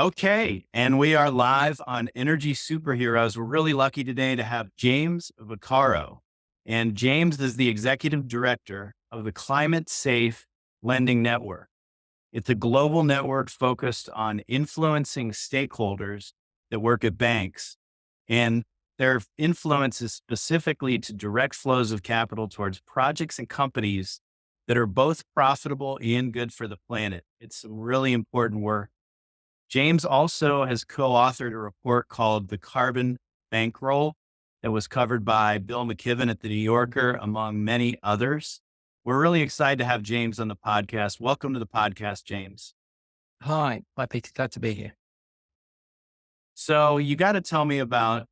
Okay, and we are live on Energy Superheroes. We're really lucky today to have James Vaccaro. And James is the executive director of the Climate Safe Lending Network. It's a global network focused on influencing stakeholders that work at banks. And their influence is specifically to direct flows of capital towards projects and companies that are both profitable and good for the planet. It's some really important work. James also has co-authored a report called The Carbon Bankroll that was covered by Bill McKibben at the New Yorker, among many others. We're really excited to have James on the podcast. Welcome to the podcast, James. Hi, Peter. Glad to be here. So you got to tell me about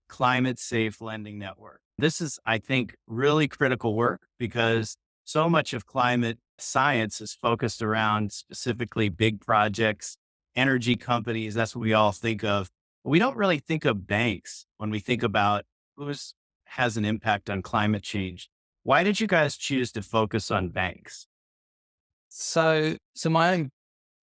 Climate Safe Lending Network. This is, I think, really critical work because so much of climate science is focused around specifically big projects, energy companies. That's what we all think of. But we don't really think of banks when we think about who has an impact on climate change. Why did you guys choose to focus on banks? So my own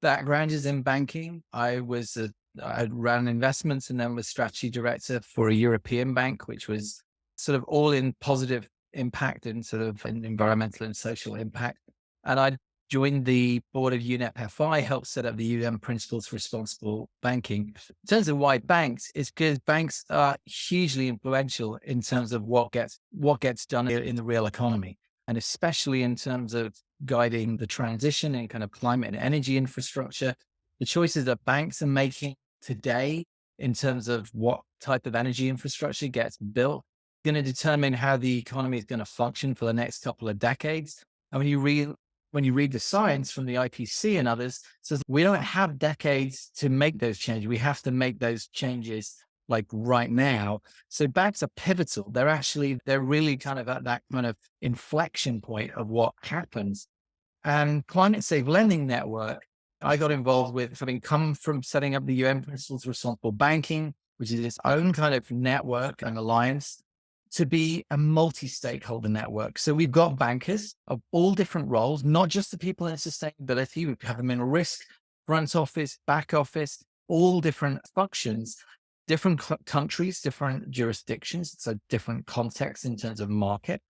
background is in banking. I ran investments and then was strategy director for a European bank, which was sort of all in positive impact and sort of an environmental and social impact. And I joined the board of UNEP FI, helped set up the UN Principles for Responsible Banking. In terms of why banks, it's because banks are hugely influential in terms of what gets done in the real economy, and especially in terms of guiding the transition in kind of climate and energy infrastructure. The choices that banks are making today in terms of what type of energy infrastructure gets built going to determine how the economy is going to function for the next couple of decades. And when you read the science from the IPC and others, it says we don't have decades to make those changes. We have to make those changes like right now. So banks are pivotal. They're really kind of at that kind of inflection point of what happens. And Climate Safe Lending Network, I got involved with having come from setting up the UN Principles for Responsible Banking, which is its own kind of network and alliance, to be a multi-stakeholder network. So we've got bankers of all different roles, not just the people in sustainability. We have them in risk, front office, back office, all different functions, different countries, different jurisdictions. So different contexts in terms of market,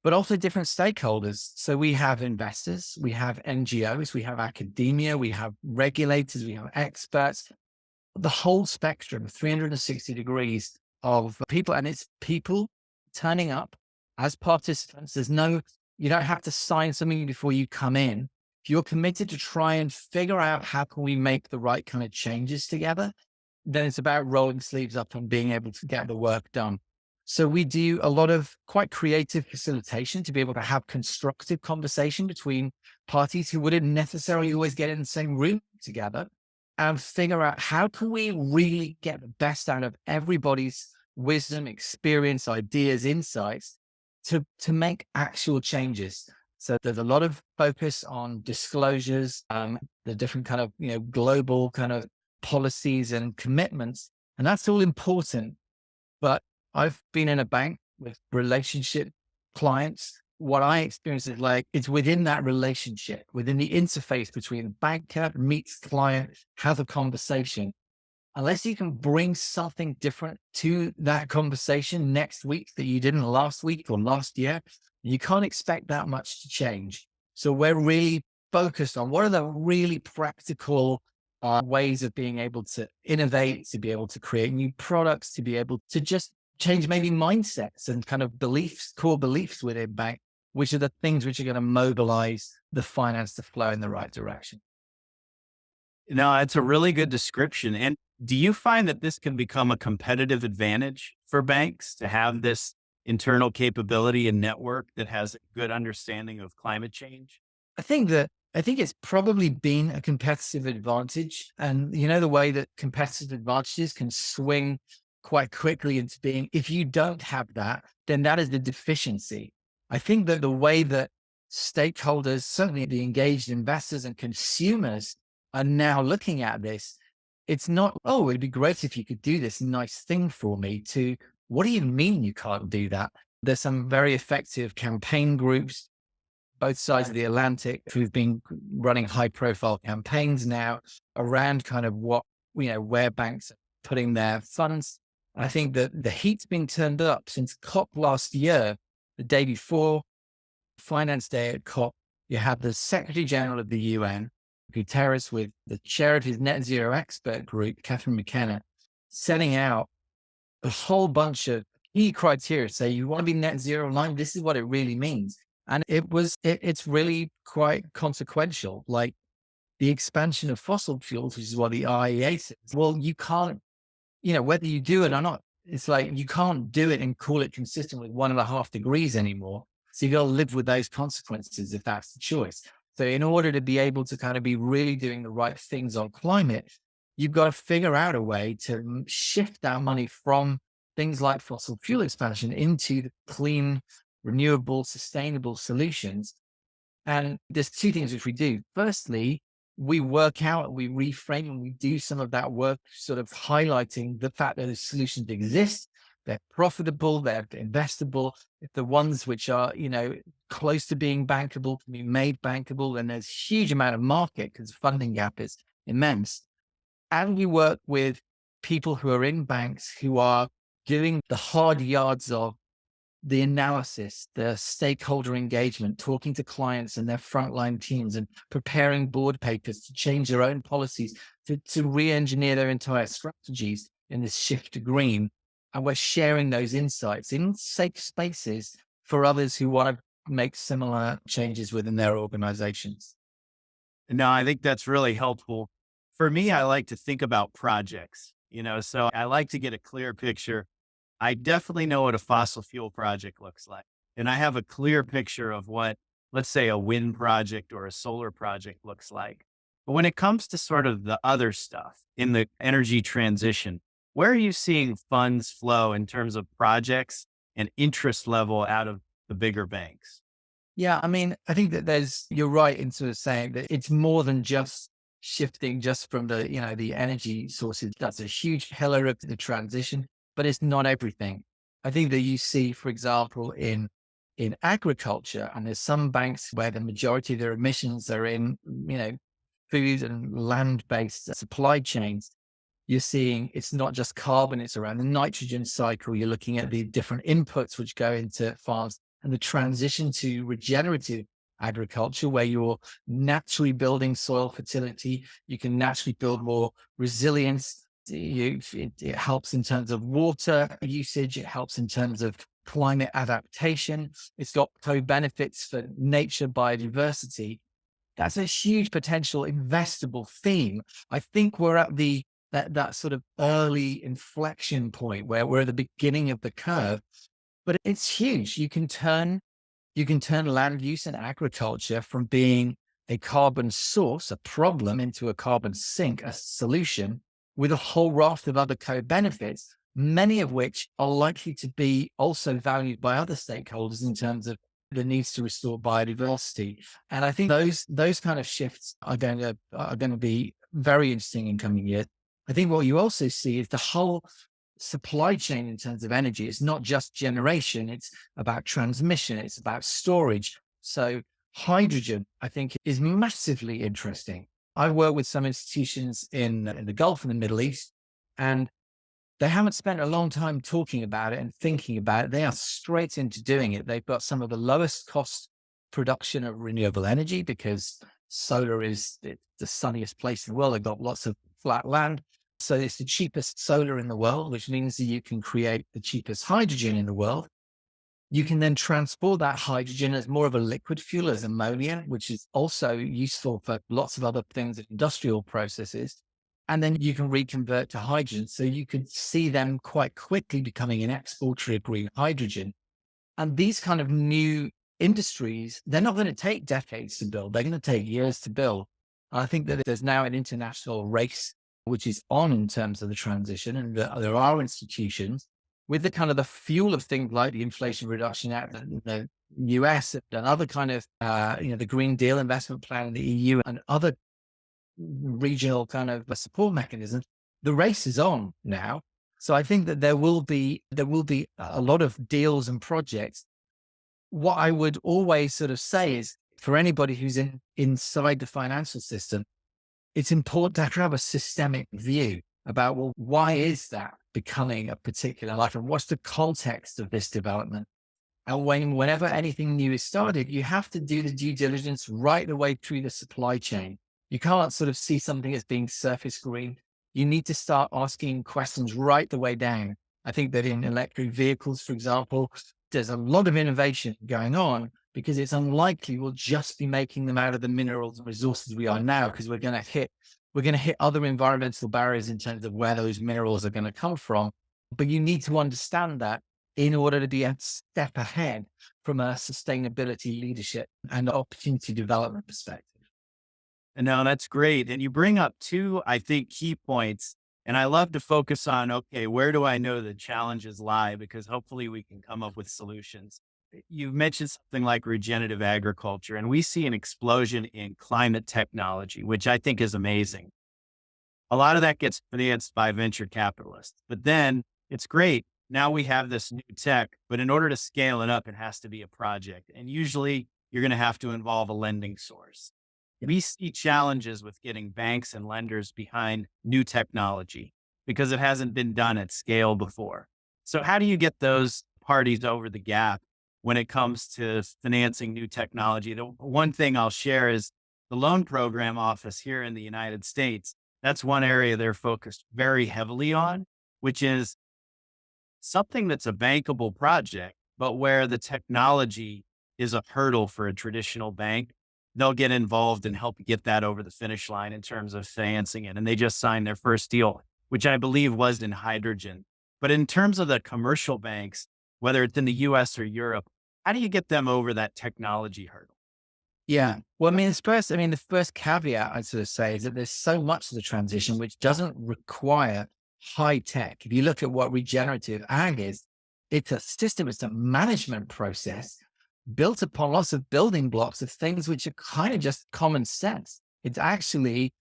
but also different stakeholders. So we have investors, we have NGOs, we have academia, we have regulators, we have experts, the whole spectrum, 360 degrees of people. And it's people turning up as participants. You don't have to sign something before you come in. If you're committed to try and figure out how can we make the right kind of changes together, then it's about rolling sleeves up and being able to get the work done. So we do a lot of quite creative facilitation to be able to have constructive conversation between parties who wouldn't necessarily always get in the same room together, and figure out how can we really get the best out of everybody's wisdom, experience, ideas, insights to make actual changes. So there's a lot of focus on disclosures, the different kind of, global kind of policies and commitments, and that's all important. But I've been in a bank with relationship clients. What I experience is like, it's within that relationship, within the interface between banker meets client, have a conversation. Unless you can bring something different to that conversation next week that you didn't last week or last year, you can't expect that much to change. So we're really focused on what are the really practical ways of being able to innovate, to be able to create new products, to be able to just change maybe mindsets and kind of beliefs, core beliefs within bank, which are the things which are going to mobilize the finance to flow in the right direction. No, it's a really good description. And do you find that this can become a competitive advantage for banks to have this internal capability and network that has a good understanding of climate change? I think it's probably been a competitive advantage. And the way that competitive advantages can swing quite quickly into being, if you don't have that, then that is the deficiency. I think that the way that stakeholders, certainly the engaged investors and consumers, are now looking at this, it's not, oh, it'd be great if you could do this nice thing for me, to what do you mean you can't do that? There's some very effective campaign groups, both sides of the Atlantic, who've been running high profile campaigns now around kind of what where banks are putting their funds. I think that the heat's been turned up since COP last year. The day before Finance Day at COP, you had the Secretary General of the UN, Guterres, with the chair of his net zero expert group, Catherine McKenna, setting out a whole bunch of key criteria. Say you want to be net zero line, this is what it really means. And it's really quite consequential. Like the expansion of fossil fuels, which is what the IEA says. Well, you can't, whether you do it or not, it's like you can't do it and call it consistent with 1.5 degrees anymore. So you got to live with those consequences if that's the choice. So in order to be able to kind of be really doing the right things on climate, you've got to figure out a way to shift that money from things like fossil fuel expansion into the clean, renewable, sustainable solutions. And there's two things which we do. Firstly, we work out, we reframe, and we do some of that work, sort of highlighting the fact that the solutions exist, they're profitable, they're investable. If the ones which are, close to being bankable can be made bankable, then there's a huge amount of market because the funding gap is immense. And we work with people who are in banks who are doing the hard yards of the analysis, the stakeholder engagement, talking to clients and their frontline teams and preparing board papers to change their own policies, to re-engineer their entire strategies in this shift to green. And we're sharing those insights in safe spaces for others who want to make similar changes within their organizations. No, I think that's really helpful. For me, I like to think about projects, so I like to get a clear picture. I definitely know what a fossil fuel project looks like. And I have a clear picture of what, let's say, a wind project or a solar project looks like. But when it comes to sort of the other stuff in the energy transition, where are you seeing funds flow in terms of projects and interest level out of the bigger banks? Yeah, I mean, I think that you're right in sort of saying that it's more than just shifting just from the energy sources. That's a huge pillar of the transition, but it's not everything. I think that you see, for example, in agriculture, and there's some banks where the majority of their emissions are in, food and land-based supply chains. You're seeing it's not just carbon, it's around the nitrogen cycle. You're looking at the different inputs which go into farms and the transition to regenerative agriculture, where you're naturally building soil fertility. You can naturally build more resilience. It helps in terms of water usage. It helps in terms of climate adaptation. It's got co-benefits for nature, biodiversity. That's a huge potential investable theme. I think we're at that sort of early inflection point where we're at the beginning of the curve, but it's huge. You can turn land use and agriculture from being a carbon source, a problem, into a carbon sink, a solution, with a whole raft of other co-benefits, many of which are likely to be also valued by other stakeholders in terms of the needs to restore biodiversity. And I think those kind of shifts are going to be very interesting in coming years. I think what you also see is the whole supply chain in terms of energy. It's not just generation, it's about transmission, it's about storage. So hydrogen, I think, is massively interesting. I work with some institutions in the Gulf and the Middle East, and they haven't spent a long time talking about it and thinking about it. They are straight into doing it. They've got some of the lowest cost production of renewable energy because solar is the sunniest place in the world. They've got lots of flat land. So it's the cheapest solar in the world, which means that you can create the cheapest hydrogen in the world. You can then transport that hydrogen as more of a liquid fuel, as ammonia, which is also useful for lots of other things, industrial processes. And then you can reconvert to hydrogen. So you could see them quite quickly becoming an exporter of green hydrogen. And these kind of new industries, they're not going to take decades to build. They're going to take years to build. I think that there's now an international race which is on in terms of the transition. And there are institutions with the kind of the fuel of things like the Inflation Reduction Act, the US and other kind of, the Green Deal investment plan in the EU and other regional kind of support mechanisms. The race is on now. So I think that there will be a lot of deals and projects. What I would always sort of say is, for anybody who's inside the financial system, it's important to have a systemic view about, well, why is that becoming a particular life and what's the context of this development? And whenever anything new is started, you have to do the due diligence right the way through the supply chain. You can't sort of see something as being surface green. You need to start asking questions right the way down. I think that in electric vehicles, for example, there's a lot of innovation going on because it's unlikely we'll just be making them out of the minerals and resources we are now, because we're going to hit other environmental barriers in terms of where those minerals are going to come from. But you need to understand that in order to be a step ahead from a sustainability leadership and opportunity development perspective. And no, that's great. And you bring up two, I think, key points. And I love to focus on, okay, where do I know the challenges lie? Because hopefully we can come up with solutions. You've mentioned something like regenerative agriculture, and we see an explosion in climate technology, which I think is amazing. A lot of that gets financed by venture capitalists, but then it's great. Now we have this new tech, but in order to scale it up, it has to be a project. And usually you're going to have to involve a lending source. We see challenges with getting banks and lenders behind new technology because it hasn't been done at scale before. So how do you get those parties over the gap when it comes to financing new technology? The one thing I'll share is the loan program office here in the United States. That's one area they're focused very heavily on, which is something that's a bankable project, but where the technology is a hurdle for a traditional bank. They'll get involved and help get that over the finish line in terms of financing it. And they just signed their first deal, which I believe was in hydrogen. But in terms of the commercial banks, whether it's in the US or Europe, how do you get them over that technology hurdle? Yeah. Well, the first caveat I'd sort of say is that there's so much of the transition which doesn't require high tech. If you look at what regenerative ag is, it's a system, it's a management process built upon lots of building blocks of things which are kind of just common sense. It's actually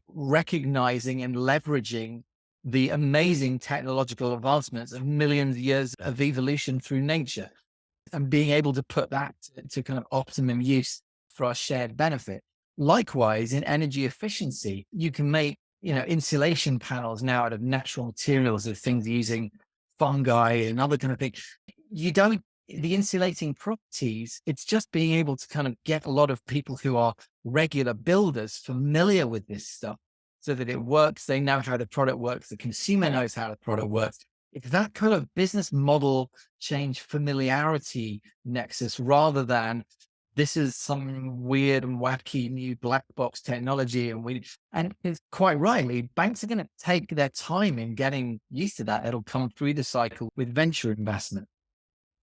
recognizing and leveraging the amazing technological advancements of millions of years of evolution through nature and being able to put that to kind of optimum use for our shared benefit. Likewise, in energy efficiency, you can make, insulation panels now out of natural materials, of things using fungi and other kind of things. You don't, the insulating properties, it's just being able to kind of get a lot of people who are regular builders familiar with this stuff so that it works. They know how the product works. The consumer knows how the product works. It's that kind of business model change familiarity nexus rather than this is some weird and wacky new black box technology. And it's quite rightly, banks are going to take their time in getting used to that. It'll come through the cycle with venture investment.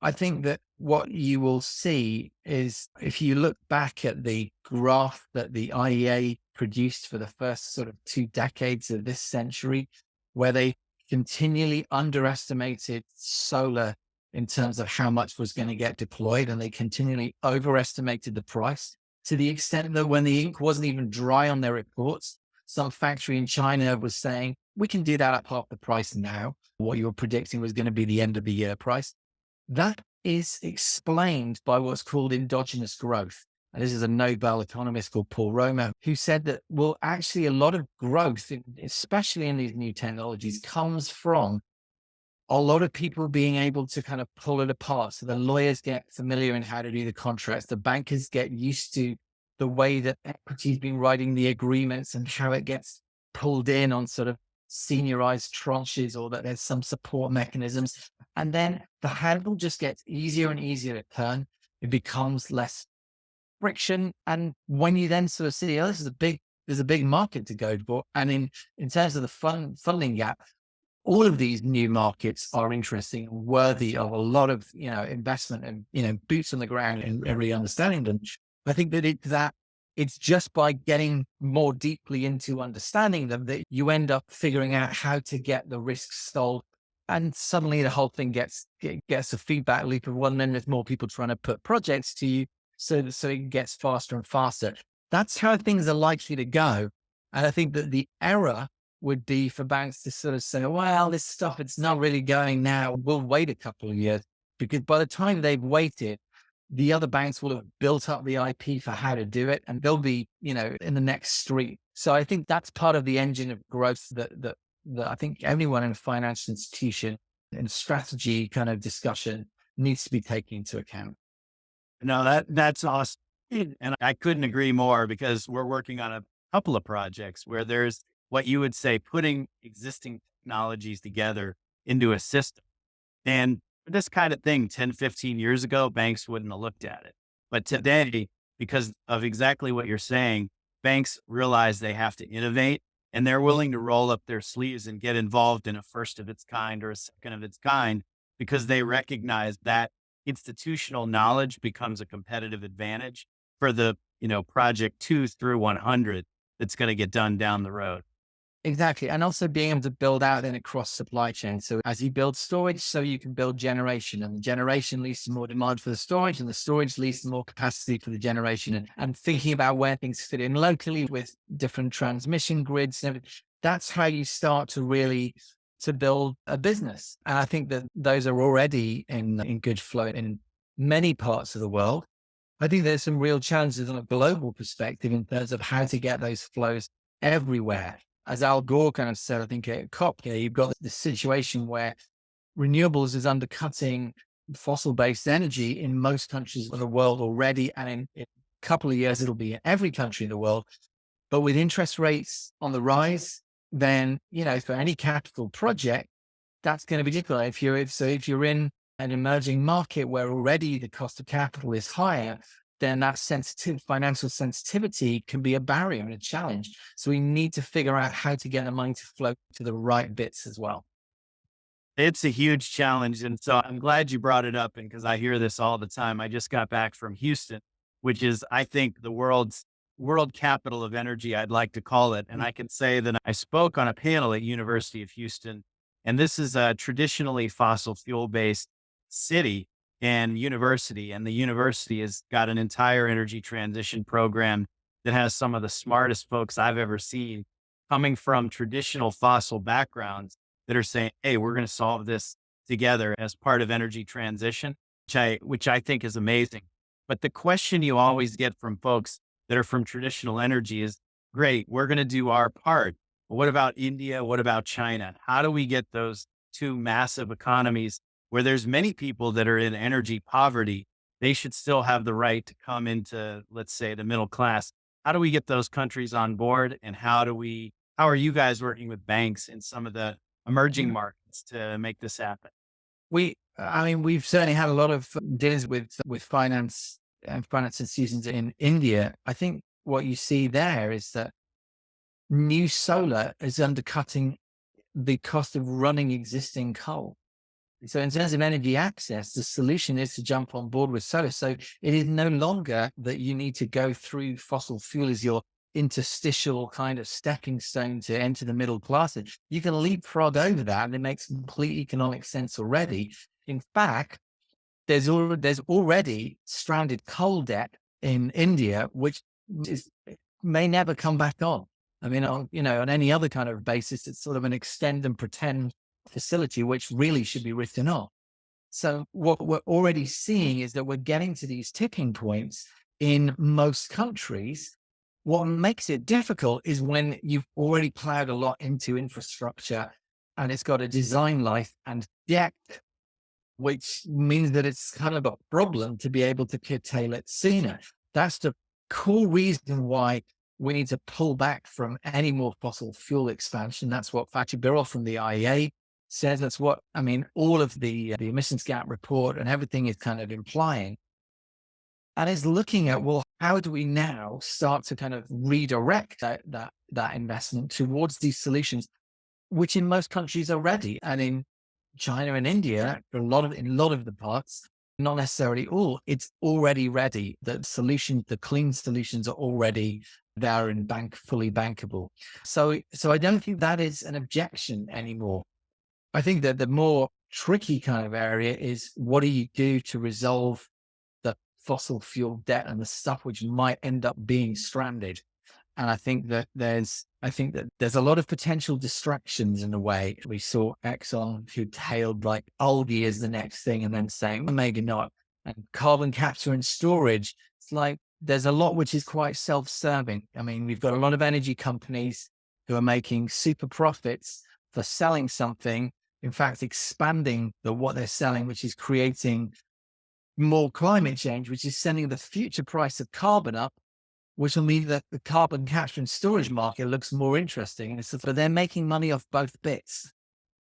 I think that what you will see is if you look back at the graph that the IEA produced for the first sort of 2 decades of this century, where they continually underestimated solar in terms of how much was going to get deployed, and they continually overestimated the price to the extent that when the ink wasn't even dry on their reports, some factory in China was saying, we can do that at half the price now. What you were predicting was going to be the end of the year price. That is explained by what's called endogenous growth. And this is a Nobel economist called Paul Romer, who said that, well, actually a lot of growth, especially in these new technologies, comes from a lot of people being able to kind of pull it apart. So the lawyers get familiar in how to do the contracts. The bankers get used to the way that equity's been writing the agreements and how it gets pulled in on sort of seniorized tranches, or that there's some support mechanisms. And then the handle just gets easier and easier to turn. It becomes less friction. And when you then sort of see, oh, there's a big market to go for. And in terms of the funding gap, all of these new markets are interesting and worthy of a lot of, investment and, boots on the ground and really understanding them. I think that it's just by getting more deeply into understanding them that you end up figuring out how to get the risks solved. And suddenly the whole thing gets a feedback loop of one, then there's more people trying to put projects to you. So it gets faster and faster. That's how things are likely to go. And I think that the error would be for banks to sort of say, well, this stuff, it's not really going now. We'll wait a couple of years, because by the time they've waited, the other banks will have built up the IP for how to do it, and they'll be, in the next street. So I think that's part of the engine of growth that I think everyone in a financial institution in strategy kind of discussion needs to be taken into account. No, that's awesome. And I couldn't agree more because we're working on a couple of projects where there's what you would say putting existing technologies together into a system. And this kind of thing 10, 15 years ago, banks wouldn't have looked at it. But today, because of exactly what you're saying, banks realize they have to innovate and they're willing to roll up their sleeves and get involved in a first of its kind or a second of its kind because they recognize that institutional knowledge becomes a competitive advantage for the, project 2 through 100 that's going to get done down the road. Exactly. And also being able to build out then across supply chain. So as you build storage, so you can build generation, and the generation leads to more demand for the storage, and the storage leads to more capacity for the generation, and thinking about where things fit in locally with different transmission grids and everything. That's how you start to really to build a business. And I think that those are already in good flow in many parts of the world. I think there's some real challenges on a global perspective in terms of how to get those flows everywhere. As Al Gore kind of said, I think at COP, you've got this situation where renewables is undercutting fossil-based energy in most countries of the world already. And in a couple of years, it'll be in every country in the world. But with interest rates on the rise, then, for any capital project, that's going to be difficult. If you're in an emerging market where already the cost of capital is higher, then that financial sensitivity can be a barrier and a challenge. So we need to figure out how to get the money to flow to the right bits as well. It's a huge challenge. And so I'm glad you brought it up. And because I hear this all the time, I just got back from Houston, which is, I think, the world capital of energy, I'd like to call it. And I can say that I spoke on a panel at University of Houston, and this is a traditionally fossil fuel based city and university. And the university has got an entire energy transition program that has some of the smartest folks I've ever seen coming from traditional fossil backgrounds that are saying, hey, we're going to solve this together as part of energy transition, which I think is amazing. But the question you always get from folks that are from traditional energy is, great, we're going to do our part. But what about India? What about China? How do we get those two massive economies where there's many people that are in energy poverty? They should still have the right to come into, let's say, the middle class. How do we get those countries on board? And how are you guys working with banks in some of the emerging markets to make this happen? We've certainly had a lot of dealings with finance and finance institutions in India. I think what you see there is that new solar is undercutting the cost of running existing coal. So in terms of energy access, the solution is to jump on board with solar. So it is no longer that you need to go through fossil fuel as your interstitial kind of stepping stone to enter the middle class. You can leapfrog over that, and it makes complete economic sense already. In fact, there's already stranded coal debt in India, which may never come back on. I mean, on any other kind of basis, it's sort of an extend and pretend facility, which really should be written off. So what we're already seeing is that we're getting to these tipping points in most countries. What makes it difficult is when you've already plowed a lot into infrastructure and it's got a design life and debt, which means that it's kind of a problem to be able to curtail it sooner. That's the core reason why we need to pull back from any more fossil fuel expansion. That's what Fatih Birol from the IEA says. That's what, all of the emissions gap report and everything is kind of implying. And is looking at, well, how do we now start to kind of redirect that investment towards these solutions, which in most countries are ready. And in China and India, in a lot of the parts, not necessarily all, it's already ready. The clean solutions are already there and fully bankable. So I don't think that is an objection anymore. I think that the more tricky kind of area is, what do you do to resolve the fossil fuel debt and the stuff which might end up being stranded? And I think that there's a lot of potential distractions in the way. We saw Exxon, who hailed like algae as the next thing and then saying, well, maybe not. and carbon capture and storage. It's like there's a lot which is quite self-serving. I mean, we've got a lot of energy companies who are making super profits for selling something, in fact, expanding what they're selling, which is creating more climate change, which is sending the future price of carbon up, which will mean that the carbon capture and storage market looks more interesting. And so, but they're making money off both bits.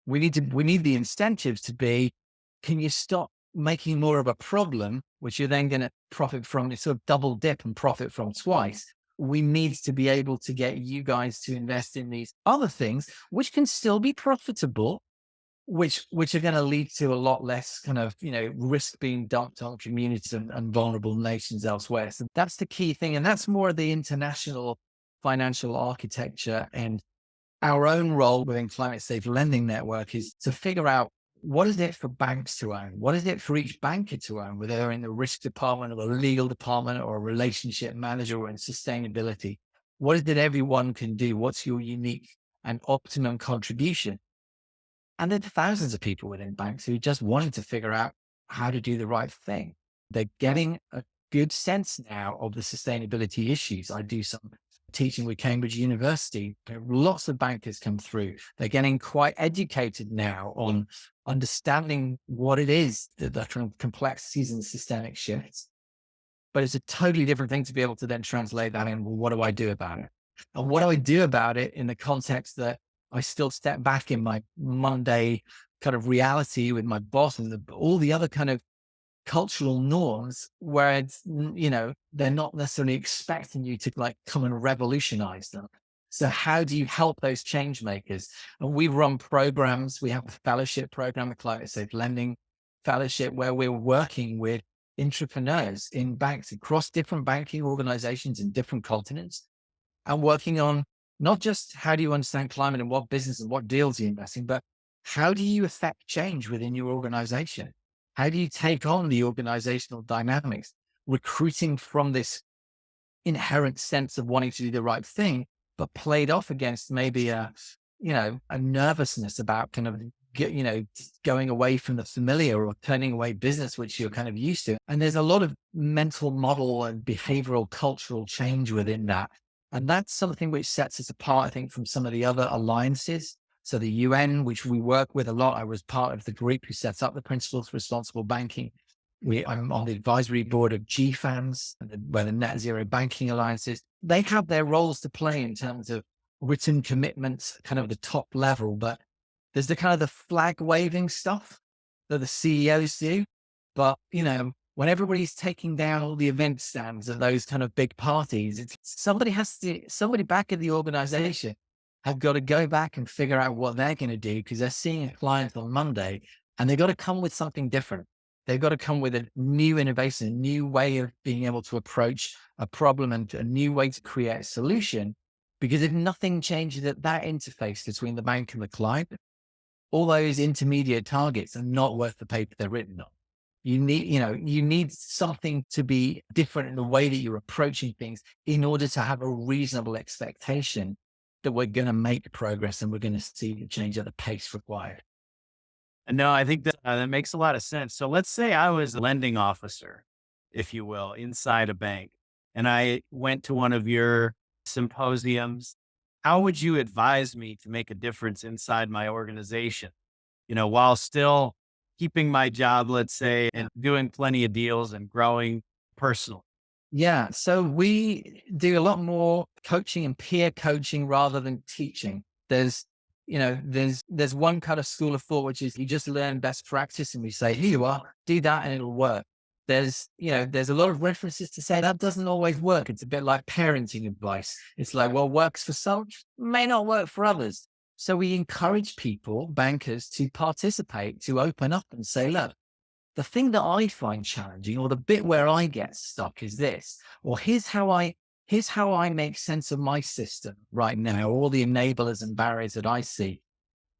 We need the incentives to be, can you stop making more of a problem, which you're then going to profit from, sort of double dip and profit from twice. We need to be able to get you guys to invest in these other things, which can still be profitable, which are going to lead to a lot less kind of, risk being dumped on communities and vulnerable nations elsewhere. So that's the key thing. And that's more of the international financial architecture, and our own role within Climate Safe Lending Network is to figure out, what is it for banks to own? What is it for each banker to own, whether they're in the risk department or the legal department or a relationship manager or in sustainability? What is it everyone can do? What's your unique and optimum contribution? And there are thousands of people within banks who just wanted to figure out how to do the right thing. They're getting a good sense now of the sustainability issues. I do some teaching with Cambridge University. Lots of bankers come through. They're getting quite educated now on understanding what it is, the complexities and systemic shifts. But it's a totally different thing to be able to then translate that in, well, what do I do about it? And what do I do about it in the context that I still step back in my Monday kind of reality with my boss and all the other kind of cultural norms where it's, they're not necessarily expecting you to like come and revolutionize them. So how do you help those change makers? And we run programs. We have a fellowship program, a Climate Safe Lending Fellowship, where we're working with entrepreneurs in banks across different banking organizations in different continents, and working on not just how do you understand climate and what business and what deals you invest in, but how do you affect change within your organization? How do you take on the organizational dynamics, recruiting from this inherent sense of wanting to do the right thing, but played off against maybe a nervousness about kind of going away from the familiar or turning away business, which you're kind of used to. And there's a lot of mental model and behavioral cultural change within that. And that's something which sets us apart, I think, from some of the other alliances. So the UN, which we work with a lot, I was part of the group who sets up the Principles for Responsible Banking. I'm on the advisory board of GFANZ, where the Net Zero Banking Alliance is. They have their roles to play in terms of written commitments, kind of the top level, but there's the kind of the flag waving stuff that the CEOs do. But, when everybody's taking down all the event stands at those kind of big parties, somebody back in the organization have got to go back and figure out what they're going to do, because they're seeing a client on Monday and they've got to come with something different. They've got to come with a new innovation, a new way of being able to approach a problem and a new way to create a solution. Because if nothing changes at that interface between the bank and the client, all those intermediate targets are not worth the paper they're written on. You need something to be different in the way that you're approaching things in order to have a reasonable expectation that we're going to make progress and we're going to see the change at the pace required. No, I think that makes a lot of sense. So let's say I was a lending officer, if you will, inside a bank, and I went to one of your symposiums. How would you advise me to make a difference inside my organization, while still keeping my job, let's say, and doing plenty of deals and growing personally? Yeah. So we do a lot more coaching and peer coaching rather than teaching. There's one kind of school of thought, which is you just learn best practice and we say, here you are, do that and it'll work. There's a lot of references to say that doesn't always work. It's a bit like parenting advice. It's like, well, works for some, may not work for others. So we encourage people, bankers, to participate, to open up and say, look, the thing that I find challenging, or the bit where I get stuck, is this, or here's how I make sense of my system right now, all the enablers and barriers that I see.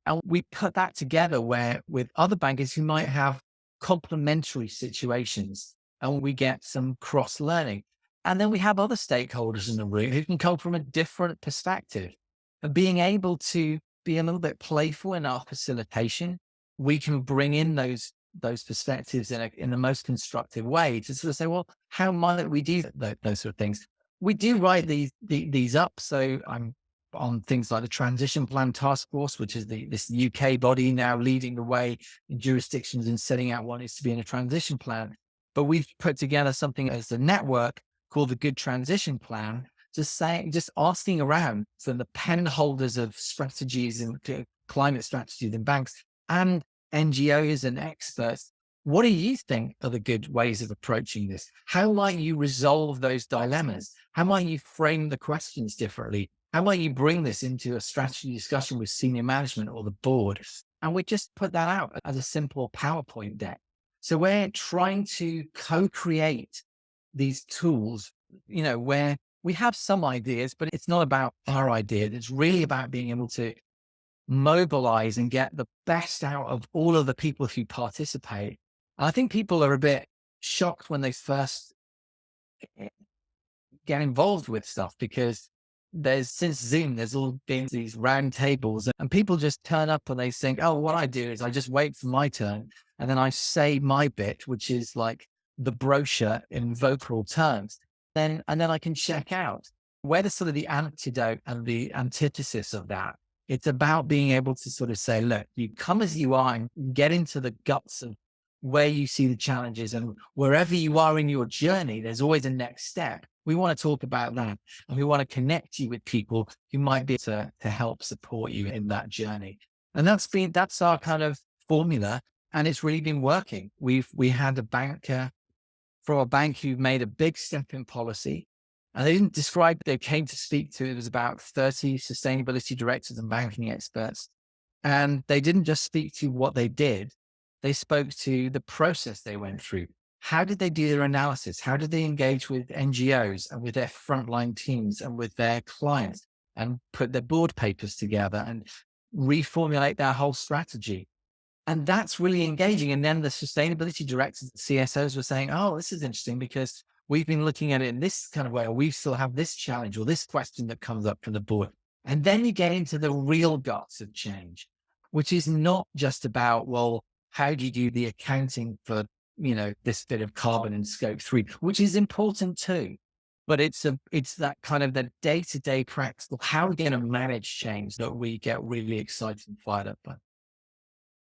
And we put that together with other bankers who might have complementary situations, and we get some cross learning. And then we have other stakeholders in the room who can come from a different perspective. And being able to be a little bit playful in our facilitation, we can bring in those those perspectives in the most constructive way to sort of say, well, how might we do those sort of things? We do write these up. So I'm on things like the Transition Plan Task Force, which is this UK body now leading the way in jurisdictions in setting out what needs to be in a transition plan. But we've put together something as a network called the Good Transition Plan, just asking around from the pen holders of strategies and climate strategies in banks and NGOs and experts. What do you think are the good ways of approaching this? How might you resolve those dilemmas? How might you frame the questions differently? How might you bring this into a strategy discussion with senior management or the board? And we just put that out as a simple PowerPoint deck. So we're trying to co-create these tools, where we have some ideas, but it's not about our idea. It's really about being able to mobilize and get the best out of all of the people who participate. And I think people are a bit shocked when they first get involved with stuff, because since Zoom, there's all been these round tables and people just turn up and they think, oh, what I do is I just wait for my turn. And then I say my bit, which is like the brochure in vocal terms. And then I can check out. Where the sort of the antidote and the antithesis of that, it's about being able to sort of say, look, you come as you are and get into the guts of where you see the challenges, and wherever you are in your journey, there's always a next step. We want to talk about that, and we want to connect you with people who might be able to help support you in that journey. And that's our kind of formula, and it's really been working. We had a banker from a bank who made a big step in policy, and they didn't describe, they came to speak to, it was about 30 sustainability directors and banking experts. And they didn't just speak to what they did, they spoke to the process they went through. How did they do their analysis? How did they engage with NGOs and with their frontline teams and with their clients, and put their board papers together and reformulate their whole strategy? And that's really engaging. And then the sustainability directors and CSOs were saying, oh, this is interesting because we've been looking at it in this kind of way, or we still have this challenge or this question that comes up from the board. And then you get into the real guts of change, which is not just about, well, how do you do the accounting for, this bit of carbon in scope 3, which is important too. But it's that kind of the day-to-day practical, how are we going to manage change, that we get really excited and fired up by.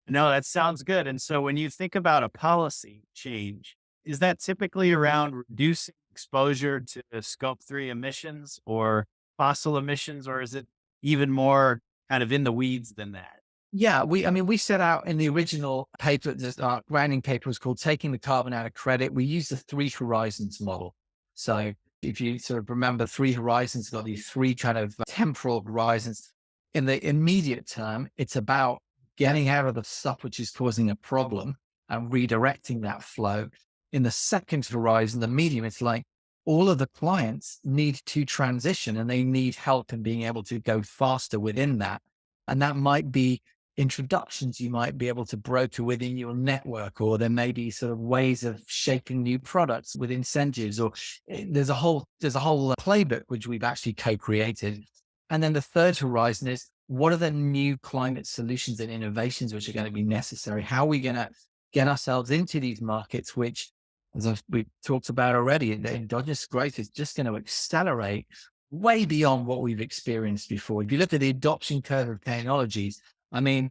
No, that sounds good. And so when you think about a policy change, is that typically around reducing exposure to scope 3 emissions or fossil emissions, or is it even more kind of in the weeds than that? Yeah, we set out in the original paper, our grounding paper was called Taking the Carbon Out of Credit. We use the 3 horizons model. So if you sort of remember 3 horizons, got these 3 kind of temporal horizons. In the immediate term, it's about getting out of the stuff which is causing a problem and redirecting that flow. In the second horizon, the medium, it's like all of the clients need to transition and they need help in being able to go faster within that. And that might be introductions you might be able to broker within your network, or there may be sort of ways of shaping new products with incentives, or there's a whole playbook which we've actually co-created. And then the third horizon is, what are the new climate solutions and innovations which are going to be necessary? How are we going to get ourselves into these markets, which, as we've talked about already, the endogenous growth is just going to accelerate way beyond what we've experienced before. If you look at the adoption curve of technologies, I mean,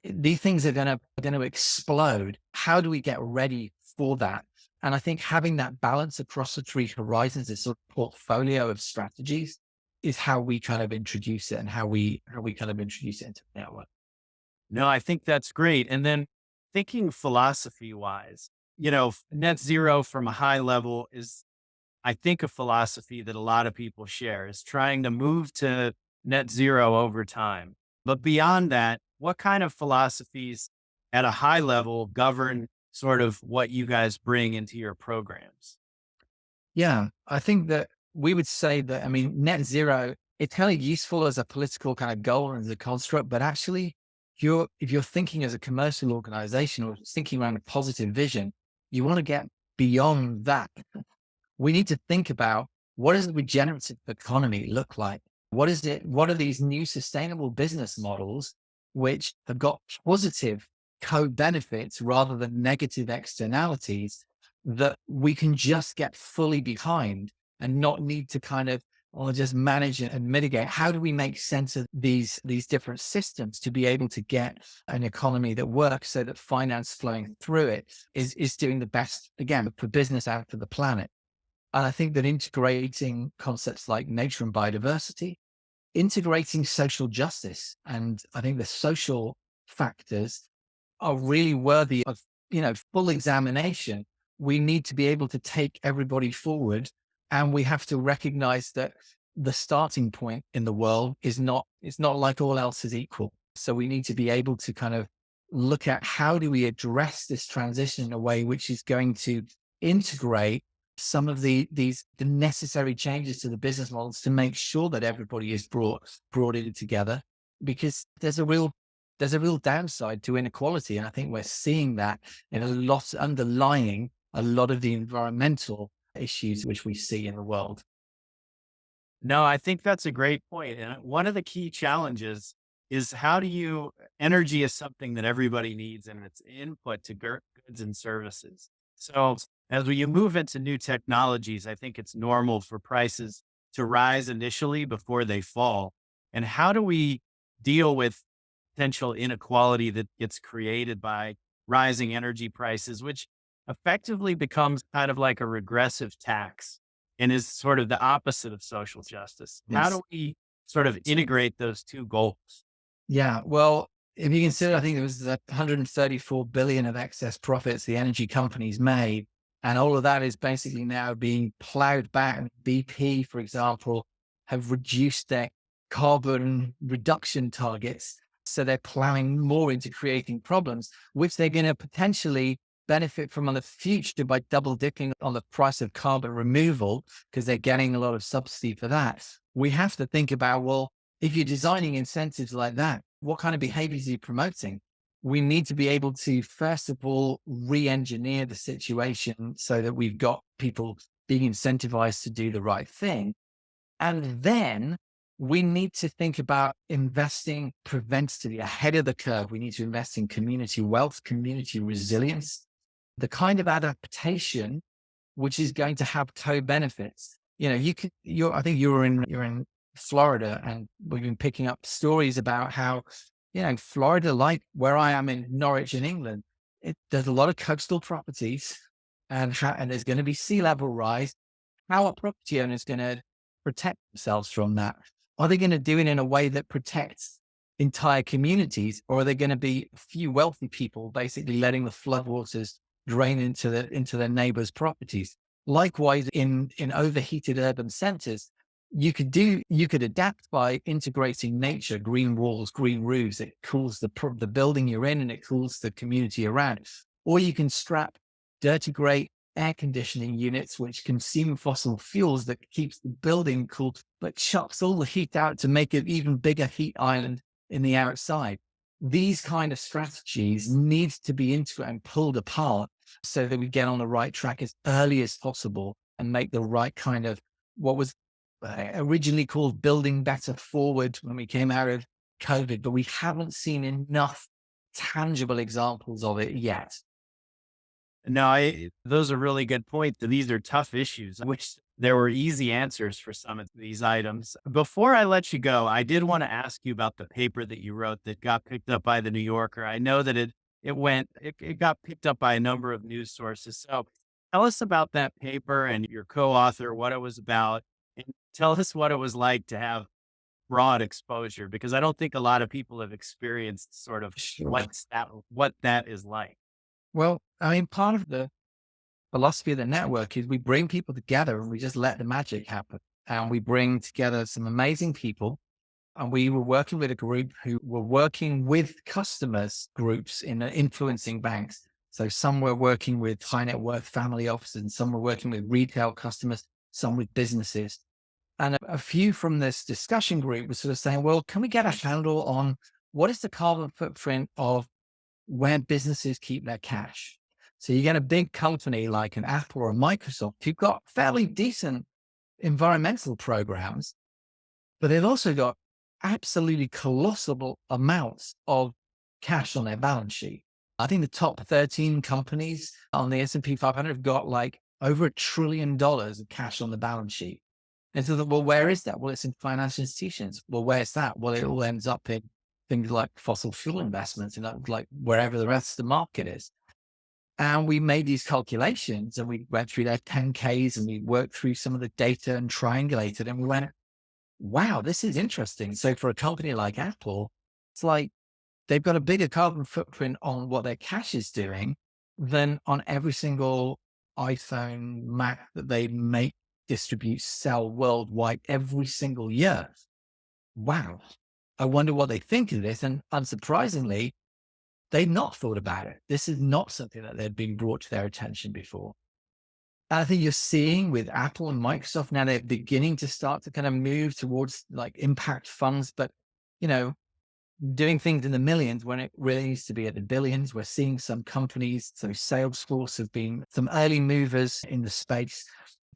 these things are going to explode. How do we get ready for that? And I think having that balance across the 3 horizons, this sort of portfolio of strategies, is how we kind of introduce it, and how we kind of introduce it into the network. No, I think that's great. And then thinking philosophy wise, net zero from a high level is, I think, a philosophy that a lot of people share, is trying to move to net zero over time. But beyond that, what kind of philosophies at a high level govern sort of what you guys bring into your programs? Yeah, I think that we would say that, net zero, it's kind of useful as a political kind of goal and as a construct, but actually, if you're thinking as a commercial organization or thinking around a positive vision, you want to get beyond that. We need to think about, what does the regenerative economy look like? What is it? What are these new sustainable business models which have got positive co-benefits rather than negative externalities that we can just get fully behind and not need to kind of or just manage it and mitigate. How do we make sense of these different systems to be able to get an economy that works so that finance flowing through it is doing the best again for business and for the planet? And I think that integrating concepts like nature and biodiversity, integrating social justice, and I think the social factors are really worthy of, full examination. We need to be able to take everybody forward, and we have to recognize that the starting point in the world it's not like all else is equal. So we need to be able to kind of look at how do we address this transition in a way which is going to integrate some of the necessary changes to the business models to make sure that everybody is brought in together, because there's a real downside to inequality. And I think we're seeing that in underlying a lot of the environmental issues which we see in the world. No, I think that's a great point. And one of the key challenges is how do you, energy is something that everybody needs and it's input to goods and services. So as we move into new technologies, I think it's normal for prices to rise initially before they fall. And how do we deal with potential inequality that gets created by rising energy prices, which effectively becomes kind of like a regressive tax and is sort of the opposite of social justice? How Yes. do we sort of integrate those two goals? Yeah. Well, if you consider, I think there was 134 billion of excess profits the energy companies made, and all of that is basically now being plowed back. BP, for example, have reduced their carbon reduction targets. So they're plowing more into creating problems, which they're going to potentially benefit from in the future by double dipping on the price of carbon removal because they're getting a lot of subsidy for that. We have to think about, well, if you're designing incentives like that, what kind of behaviors are you promoting? We need to be able to, first of all, re-engineer the situation so that we've got people being incentivized to do the right thing. And then we need to think about investing preventatively ahead of the curve. We need to invest in community wealth, community resilience, the kind of adaptation which is going to have co-benefits. I think you're in Florida, and we've been picking up stories about how, Florida, like where I am in Norwich in England, there's a lot of coastal properties, and there's going to be sea level rise. How are property owners going to protect themselves from that? Are they going to do it in a way that protects entire communities, or are they going to be a few wealthy people basically letting the floodwaters drain into their neighbors' properties? Likewise, in overheated urban centers, you could adapt by integrating nature, green walls, green roofs. It cools the building you're in and it cools the community around. Or you can strap dirty grey air conditioning units, which consume fossil fuels that keeps the building cool, but chucks all the heat out to make an even bigger heat island in the outside. These kind of strategies need to be integrated and pulled apart so that we get on the right track as early as possible and make the right kind of what was originally called building better forward when we came out of COVID, but we haven't seen enough tangible examples of it yet. No, those are really good points. These are tough issues. I wish there were easy answers for some of these items. Before I let you go, I did want to ask you about the paper that you wrote that got picked up by the New Yorker. I know that it got picked up by a number of news sources. So tell us about that paper and your co-author, what it was about, and tell us what it was like to have broad exposure, because I don't think a lot of people have experienced sort of Sure. what that is like. Well, I mean, part of the philosophy of the network is we bring people together and we just let the magic happen. And we bring together some amazing people. And we were working with a group who were working with customers groups in influencing banks. So some were working with high net worth family offices, and some were working with retail customers, some with businesses. And a few from this discussion group were sort of saying, well, can we get a handle on what is the carbon footprint of where businesses keep their cash? So you get a big company like an Apple or a Microsoft who've got fairly decent environmental programs, but they've also got absolutely colossal amounts of cash on their balance sheet. I think the top 13 companies on the S&P 500 have got like over $1 trillion of cash on the balance sheet. And so, well, where is that? Well, it's in financial institutions. Well, where's that? Well, it all ends up in things like fossil fuel investments and like wherever the rest of the market is. And we made these calculations and we went through their 10Ks and we worked through some of the data and triangulated and we went, wow, this is interesting. So for a company like Apple, it's like they've got a bigger carbon footprint on what their cash is doing than on every single iPhone, Mac that they make, distribute, sell worldwide every single year. Wow. I wonder what they think of this. And unsurprisingly, they've not thought about it. This is not something that they'd been brought to their attention before. And I think you're seeing with Apple and Microsoft now, they're beginning to start to kind of move towards like impact funds, but you know, doing things in the millions when it really needs to be at the billions. We're seeing some companies, so Salesforce have been some early movers in the space,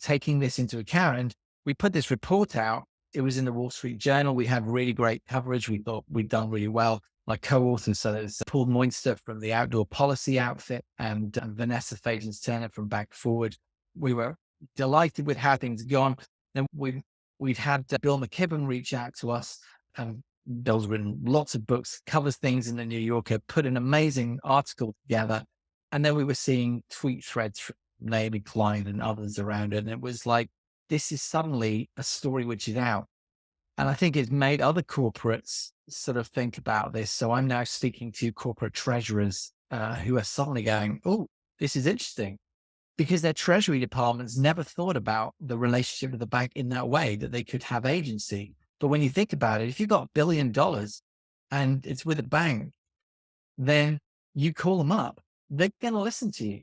taking this into account. And we put this report out. It was in the Wall Street Journal. We had really great coverage. We thought we'd done really well. Like co-authors, so there's Paul Moinster from the Outdoor Policy outfit and Vanessa Fagans-Turner from Back Forward. We were delighted with how things had gone. Then we'd had Bill McKibben reach out to us. Bill's written lots of books, covers things in the New Yorker, put an amazing article together. And then we were seeing tweet threads from Naomi Klein and others around it. And it was like, this is suddenly a story which is out. And I think it's made other corporates sort of think about this. So I'm now speaking to corporate treasurers who are suddenly going, oh, this is interesting, because their treasury departments never thought about the relationship with the bank in that way, that they could have agency. But when you think about it, if you've got $1 billion and it's with a bank, then you call them up, they're going to listen to you.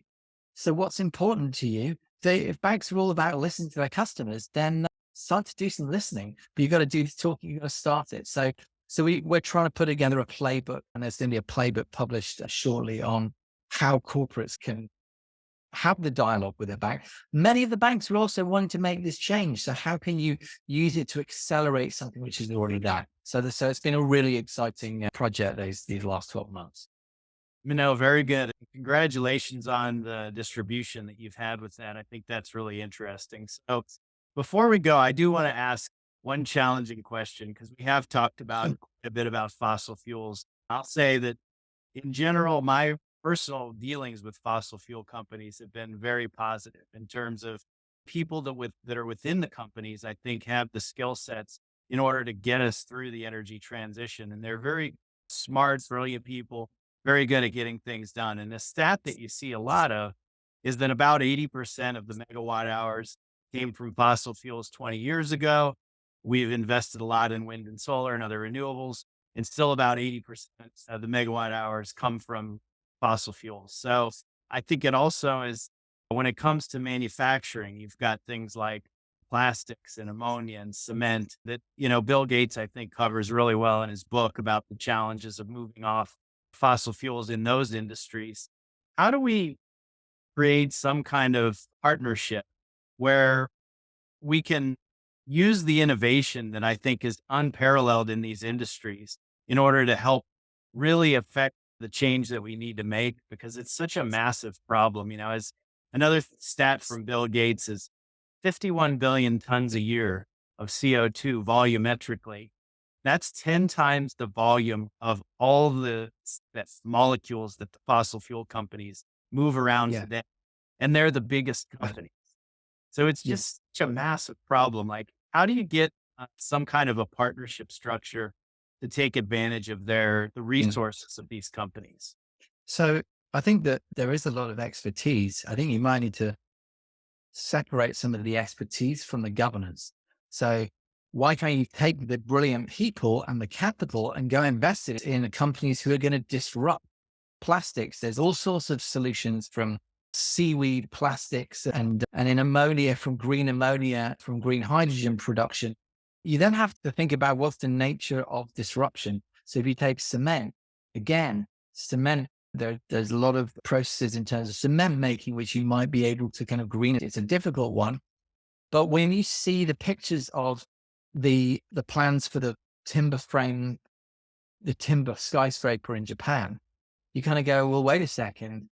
So what's important to you? If banks are all about listening to their customers, then start to do some listening, but you've got to do the talking, you've got to start it. So we're trying to put together a playbook, and there's going to be a playbook published shortly on how corporates can have the dialogue with their bank. Many of the banks are also wanting to make this change. So how can you use it to accelerate something which is already done? So it's been a really exciting project these last 12 months. Very good. Congratulations on the distribution that you've had with that. I think that's really interesting. So before we go, I do want to ask one challenging question, because we have talked about a bit about fossil fuels. I'll say that in general, my personal dealings with fossil fuel companies have been very positive in terms of people that are within the companies, I think have the skill sets in order to get us through the energy transition. And they're very smart, brilliant people, very good at getting things done. And the stat that you see a lot of is that about 80% of the megawatt hours came from fossil fuels 20 years ago. We've invested a lot in wind and solar and other renewables, and still about 80% of the megawatt hours come from fossil fuels. So I think it also is, when it comes to manufacturing, you've got things like plastics and ammonia and cement that, Bill Gates, I think, covers really well in his book about the challenges of moving off fossil fuels in those industries. How do we create some kind of partnership where we can use the innovation that I think is unparalleled in these industries in order to help really affect the change that we need to make? Because it's such a massive problem. As another stat from Bill Gates is 51 billion tons a year of CO2 volumetrically. That's 10 times the volume of all the molecules that the fossil fuel companies move around today. And they're the biggest companies. So it's just such a massive problem. Like, how do you get some kind of a partnership structure to take advantage of the resources of these companies? So I think that there is a lot of expertise. I think you might need to separate some of the expertise from the governance. So why can't you take the brilliant people and the capital and go invest it in the companies who are going to disrupt plastics? There's all sorts of solutions, from seaweed plastics and in ammonia, from green hydrogen production. You then have to think about what's the nature of disruption. So if you take cement, again, there's a lot of processes in terms of cement making, which you might be able to kind of green it. It's a difficult one. But when you see the pictures of the plans for the timber skyscraper in Japan, you kind of go, well, wait a second.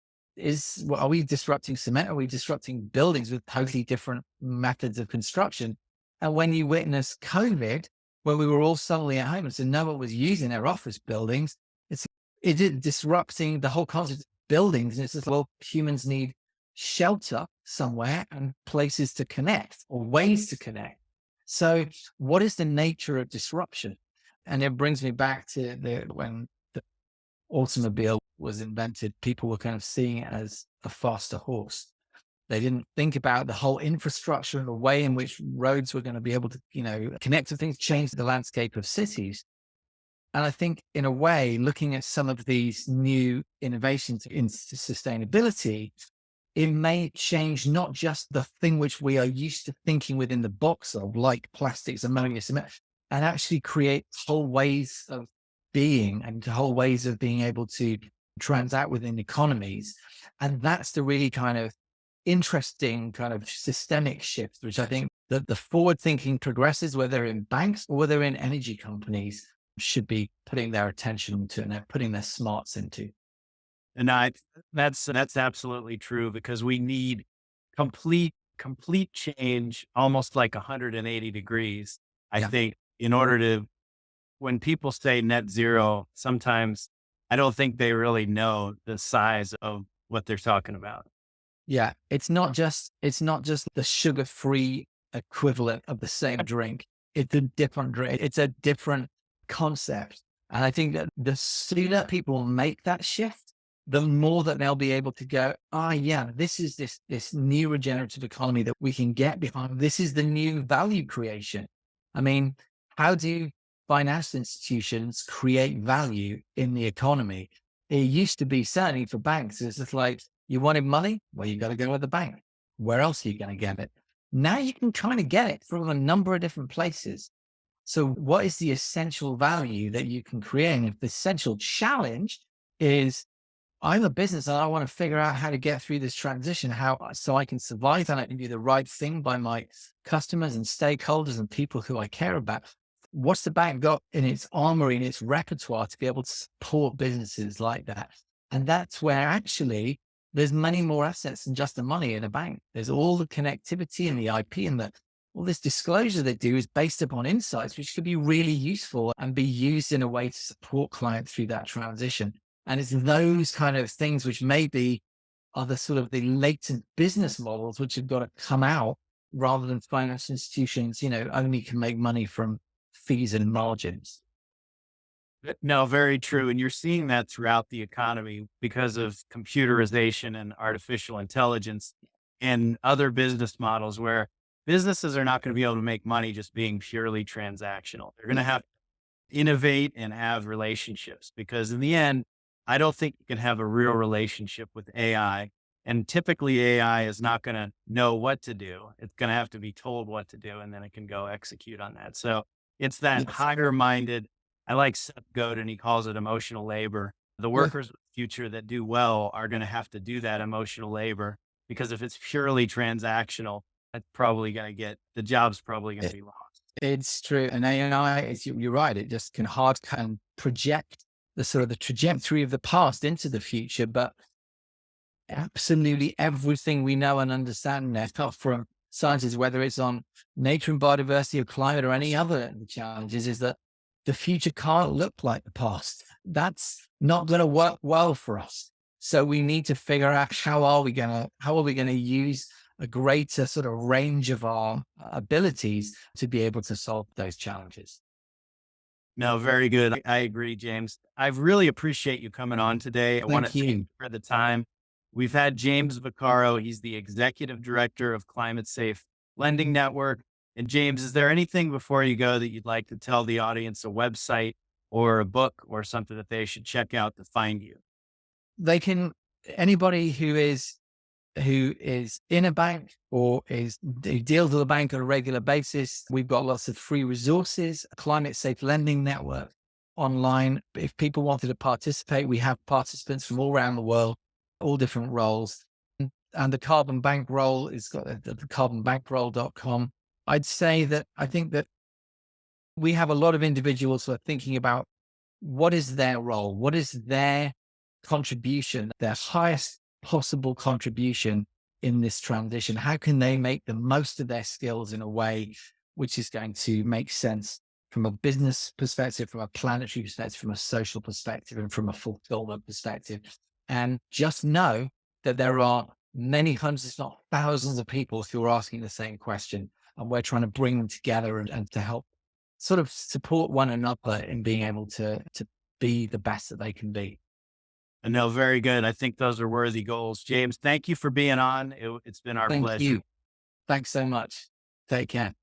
Are we disrupting cement? Are we disrupting buildings with totally different methods of construction? And when you witness COVID, when we were all suddenly at home and so no one was using their office buildings, it is disrupting the whole concept of buildings. And it's just, well, humans need shelter somewhere and places to connect or ways to connect. So what is the nature of disruption? And it brings me back to when the automobile was invented, people were kind of seeing it as a faster horse. They didn't think about the whole infrastructure and the way in which roads were going to be able to, connect to things, change the landscape of cities. And I think in a way, looking at some of these new innovations in sustainability, it may change not just the thing which we are used to thinking within the box of, like plastics, ammonia, cement, and actually create whole ways of being and whole ways of being able to transact within economies. And that's the really kind of interesting kind of systemic shift, which I think that the forward-thinking progressives, whether in banks or whether in energy companies, should be putting their attention to and they're putting their smarts into. And that's absolutely true because we need complete change, almost like 180 degrees. I Yeah. think in order to, when people say net zero, sometimes I don't think they really know the size of what they're talking about. Yeah. It's not just the sugar-free equivalent of the same drink. It's a different drink. It's a different concept. And I think that the sooner people make that shift, the more that they'll be able to go, yeah, this is this new regenerative economy that we can get behind. This is the new value creation. I mean, how do financial institutions create value in the economy? It used to be, certainly for banks, it's just like, you wanted money? Well, you got to go to the bank. Where else are you going to get it? Now you can kind of get it from a number of different places. So what is the essential value that you can create? And if the essential challenge is, I'm a business and I want to figure out how to get through this transition, so I can survive and I can do the right thing by my customers and stakeholders and people who I care about. What's the bank got in its armory, in its repertoire to be able to support businesses like that? And that's where actually there's many more assets than just the money in a bank. There's all the connectivity and the IP and all this disclosure they do is based upon insights, which could be really useful and be used in a way to support clients through that transition. And it's those kind of things which maybe are the sort of the latent business models which have got to come out, rather than financial institutions, only can make money from fees and margins. No, very true. And you're seeing that throughout the economy because of computerization and artificial intelligence and other business models where businesses are not going to be able to make money just being purely transactional. They're going to have to innovate and have relationships because in the end, I don't think you can have a real relationship with AI. And typically AI is not going to know what to do. It's going to have to be told what to do and then it can go execute on that. So it's that Yes. higher minded. I like Seth Godin. He calls it emotional labor. The Yeah. workers of the future that do well are going to have to do that emotional labor because if it's purely transactional, that's probably going to the job's probably going to be lost. It's true. And AI, you're right. It just can project the trajectory of the past into the future. But absolutely everything we know and understand now from scientists, whether it's on nature and biodiversity or climate or any other challenges, is that the future can't look like the past. That's not going to work well for us. So we need to figure out how are we going to use a greater sort of range of our abilities to be able to solve those challenges. No, very good. I agree, James. I really appreciate you coming on today. I want to Thank thank you. you for the time. We've had James Vaccaro. He's the executive director of Climate Safe Lending Network. And James, is there anything before you go that you'd like to tell the audience, a website or a book or something that they should check out to find you? Anybody who is in a bank or who deals with a bank on a regular basis, we've got lots of free resources, a climate safe lending network online. If people wanted to participate, we have participants from all around the world, all different roles. And the Carbon Bank role is got the carbonbankroll.com. I'd say that I think that we have a lot of individuals who are thinking about what is their role, what is their contribution, their highest possible contribution in this transition? How can they make the most of their skills in a way which is going to make sense from a business perspective, from a planetary perspective, from a social perspective, and from a fulfillment perspective? And just know that there are many hundreds, if not thousands of people who are asking the same question. And we're trying to bring them together and to help sort of support one another in being able to be the best that they can be. No, very good. I think those are worthy goals. James, thank you for being on. It's been our Thank pleasure. you. Thanks so much. Take care.